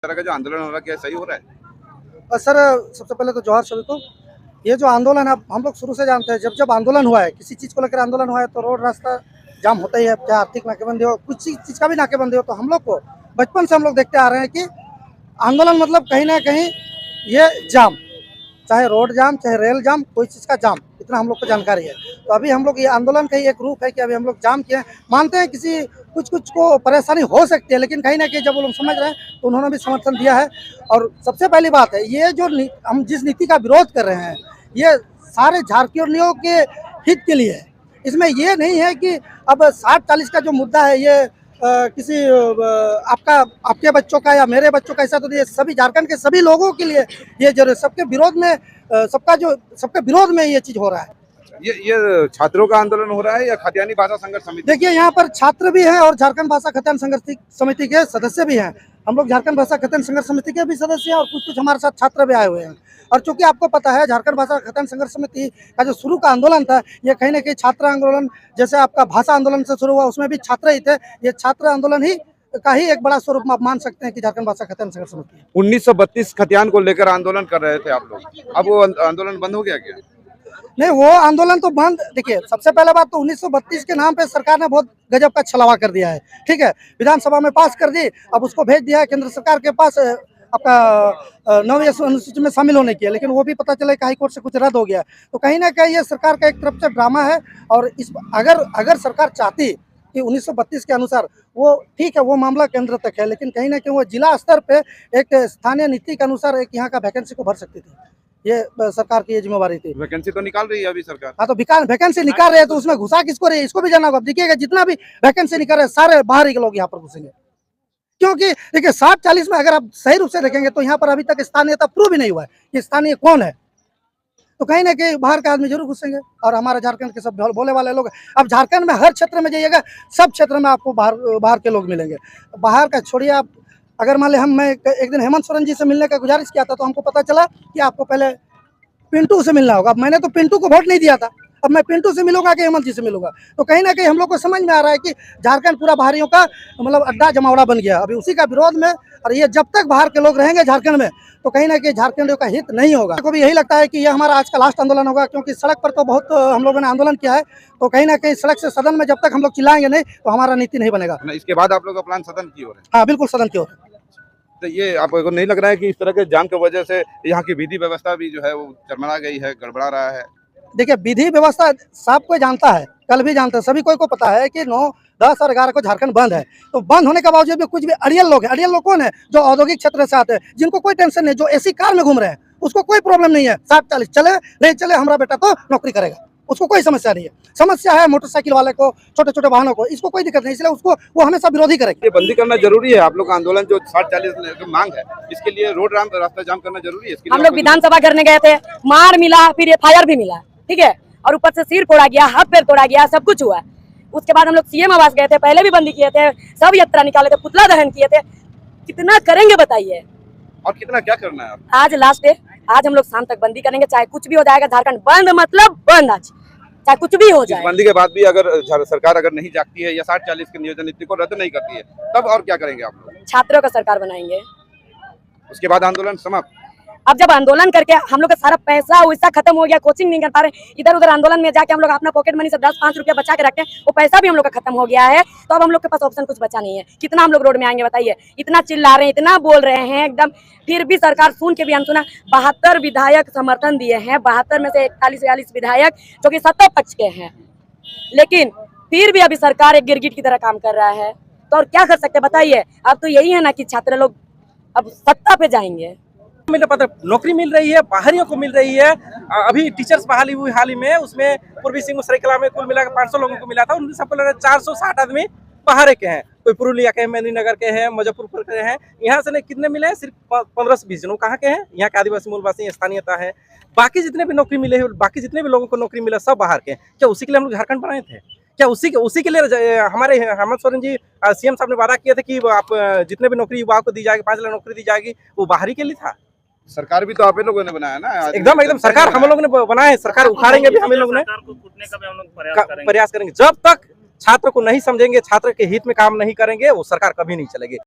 तरह का जो आंदोलन हो रहा है क्या सही हो रहा है? सर, सबसे पहले तो जोहार सभी को। ये जो आंदोलन है हम लोग शुरू से जानते हैं, जब जब आंदोलन हुआ है, किसी चीज़ को लेकर आंदोलन हुआ है तो रोड रास्ता जाम होता ही है, चाहे आर्थिक नाकेबंदी हो, कुछ चीज़ का भी नाकेबंदी हो। तो हम लोग को बचपन से हम लोग देखते आ रहे हैं कि आंदोलन मतलब कहीं ना कहीं ये जाम, चाहे रोड जाम चाहे रेल जाम, कोई चीज़ का जाम, इतना हम लोग को जानकारी है। तो अभी हम लोग ये आंदोलन का ही एक रूप है कि अभी हम लोग जाम किए हैं। मानते हैं किसी कुछ को परेशानी हो सकती है, लेकिन कहीं ना कहीं जब वो लोग समझ रहे हैं तो उन्होंने भी समर्थन दिया है। और सबसे पहली बात है, ये जो हम जिस नीति का विरोध कर रहे हैं ये सारे झारखंडियों के हित के लिए है। इसमें ये नहीं है कि अब 60-40 का जो मुद्दा है ये किसी आपके बच्चों का या मेरे बच्चों का, ऐसा तो ये सभी झारखंड के सभी लोगों के लिए ये जरूर सबके विरोध में सबके विरोध में ये चीज़ हो रहा है। ये छात्रों का आंदोलन हो रहा है या खाद्यान्नी भाषा संघर्ष समिति? देखिए, यहाँ पर छात्र भी हैं और झारखंड भाषा खाद्यान्न संघर्ष समिति के सदस्य भी हैं। हम लोग झारखंड भाषा खाद्यान्न संघर्ष समिति के भी सदस्य हैं और कुछ हमारे साथ छात्र भी आए हुए हैं। और चूंकि आपको पता है झारखंड भाषा खाद्यान्न संघर्ष समिति का जो शुरू का आंदोलन था, ये कहीं ना कहीं छात्र आंदोलन जैसे आपका भाषा आंदोलन से शुरू हुआ, उसमें भी छात्र ही थे। ये छात्र आंदोलन ही का ही एक बड़ा स्वरूप आप मान सकते हैं कि झारखंड भाषा खाद्यान्न संघर्ष समिति 1932 खतियान को लेकर आंदोलन कर रहे थे आप लोग, अब वो आंदोलन बंद हो गया क्या? नहीं, वो आंदोलन तो बंद। देखिए, सबसे पहले बात तो 1932 के नाम पे सरकार ने बहुत गजब का छलावा कर दिया है। ठीक है, विधानसभा में पास कर दी, अब उसको भेज दिया है केंद्र सरकार के पास आपका 9वीं अनुसूची में शामिल होने की है, लेकिन वो भी पता चला कि हाईकोर्ट से कुछ रद्द हो गया। तो कहीं ना कहीं ये सरकार का एक तरफ से ड्रामा है। और इस अगर सरकार चाहती कि 1932 के अनुसार वो ठीक है, वो मामला केंद्र तक है, लेकिन कहीं ना कहीं वो जिला स्तर पे एक स्थानीय नीति के अनुसार एक यहाँ का वैकेंसी को भर सकती थी। ये सरकार की ये जिम्मेवारी थी। वैकेंसी तो निकाल रही है अभी सरकार। हाँ, तो वैकेंसी निकाल रहे हैं तो उसमें घुसा किसको रही है, इसको भी जानना होगा। देखिएगा, जितना भी वैकेंसी निकाल रहे हैं सारे बाहरी के लोग यहाँ पर घुसेंगे, क्योंकि देखिए 60-40 में अगर आप सही रूप से देखेंगे तो यहाँ पर अभी तक स्थानीयता प्रूव ही नहीं हुआ है कि स्थानीय कौन है। तो कहीं ना कहीं बाहर के आदमी जरूर घुसेंगे और हमारे झारखंड के सब बोले वाले लोग। अब झारखंड में हर क्षेत्र में जाइएगा, सब क्षेत्र में आपको बाहर के लोग मिलेंगे। बाहर का छोड़िए आप, अगर मान लें मैं एक दिन हेमंत सोरेन जी से मिलने का गुजारिश किया था तो हमको पता चला कि आपको पहले पिंटू से मिलना होगा। अब मैंने तो पिंटू को वोट नहीं दिया था, अब मैं पिंटू से मिलूंगा कि हेमंत जी से मिलूंगा। तो कहीं ना कहीं हम लोग को समझ में आ रहा है कि झारखंड पूरा बाहरियों का मतलब अड्डा जमावड़ा बन गया अभी उसी का विरोध में। और ये जब तक बाहर के लोग रहेंगे झारखंड में तो कहीं ना कहीं झारखंडियों का हित नहीं होगा। को भी यही लगता है कि ये हमारा आज का लास्ट आंदोलन होगा, क्योंकि सड़क पर तो बहुत हम लोगों ने आंदोलन किया है। तो कहीं ना कहीं सड़क से सदन में जब तक हम लोग चिल्लाएंगे नहीं तो हमारा नीति नहीं बनेगा। इसके बाद आप लोग का प्लान सदन की ओर है? हाँ, बिल्कुल सदन की ओर। तो ये आपको नहीं लग रहा है कि इस तरह के जाम की वजह से यहाँ की विधि व्यवस्था भी जो है वो चरमरा गई है, गड़बड़ा रहा है? देखिए, विधि व्यवस्था सब कोई जानता है, कल भी जानते हैं, सभी कोई को पता है कि 9, 10 और 11 को झारखंड बंद है। तो बंद होने के बावजूद भी कुछ भी अड़ियल लोग हैं। अड़ियल लोग कौन है? जो औद्योगिक क्षेत्र से आते हैं, जिनको कोई टेंशन नहीं, जो एसी कार में घूम रहे हैं, उसको कोई प्रॉब्लम नहीं है। 60-40 चले नहीं चले, हमारा बेटा तो नौकरी करेगा, उसको कोई समस्या नहीं है। समस्या है मोटरसाइकिल वाले को, छोटे छोटे वाहनों को, इसको कोई दिक्कत नहीं, इसलिए उसको वो हमें सब विरोधी करेंगे। ये बंदी करना जरूरी है? आप लोग का आंदोलन जो 60-40 की मांग है, इसके लिए रोड रास्ता जाम करना जरूरी है? हम लोग विधानसभा करने गए थे, मार मिला, फिर FIR भी मिला, ठीक है, और ऊपर से सिर फोड़ा गया, हाथ पैर तोड़ा गया, सब कुछ हुआ। उसके बाद हम लोग CM आवास गए थे, पहले भी बंदी किए थे, सब यात्रा निकाले थे, पुतला दहन किए थे। कितना करेंगे बताइए? और कितना क्या करना है? आज लास्ट है, आज हम लोग शाम तक बंदी करेंगे, चाहे कुछ भी हो जाएगा। झारखंड बंद मतलब बंद, आज चाहे कुछ भी हो जाए। बंदी के बाद भी अगर सरकार अगर नहीं जागती है या 60-40 के नियोजन नीति को रद्द नहीं करती है, तब और क्या करेंगे आप लोग? छात्रों का सरकार बनाएंगे, उसके बाद आंदोलन समाप्त। अब जब आंदोलन करके हम लोग का सारा पैसा वैसा खत्म हो गया, कोचिंग नहीं कर पा रहे, इधर उधर आंदोलन में जाके हम लोग अपना पॉकेट मनी से 10-5 रुपया बचा के रखते हैं, वो पैसा भी हम लोग का खत्म हो गया है। तो अब हम लोग के पास ऑप्शन कुछ बचा नहीं है। कितना हम लोग रोड में आएंगे बताइए? इतना चिल्ला रहे हैं, इतना बोल रहे हैं एकदम, फिर भी सरकार सुन के भी अनसुना। 72 विधायक समर्थन दिए हैं, 72 में से 41-42 विधायक जो कि सत्ता पक्ष के हैं, लेकिन फिर भी अभी सरकार एक गिरगिट की तरह काम कर रहा है। तो और क्या कर सकते हैं बताइए? अब तो यही है ना कि छात्र लोग अब सत्ता पे जाएंगे। नौकरी मिल रही है, बाहरियों को मिल रही है। अभी टीचर्स बहाली हुई हाल ही में, उसमें पूर्वी सिंह सरायकेला में कुल मिलाकर 500 लोगों को मिला था। उनमें सबको लगा 460 आदमी बाहर के हैं, कोई पुरुलिया के हैं, मेदिनीनगर के हैं, मुजफ्फरपुर के हैं। यहाँ से कितने मिले हैं? सिर्फ 15 से 20 जन। कहाँ के हैं? यहाँ के आदिवासी मूलवासी स्थानीयता है। बाकी जितने भी नौकरी मिले, बाकी जितने भी लोगों को नौकरी मिला सब बाहर के हैं। क्या उसी के लिए हम लोग झारखंड बनाए थे? क्या उसी के लिए हमारे हेमंत सोरेन जी CM साहब ने वादा किया था कि आप जितने भी नौकरी युवाओं को दी जाएगी, 5 लाख नौकरी दी जाएगी, वो बाहरी के लिए था? सरकार भी तो आप लोगों ने बनाया ना। एकदम सरकार हम लोगों ने बनाया है। सरकार उखाड़ेंगे भी हम लोग ने, प्रयास करेंगे। जब तक छात्र को नहीं समझेंगे, छात्र के हित में काम नहीं करेंगे, वो सरकार कभी नहीं चलेगी।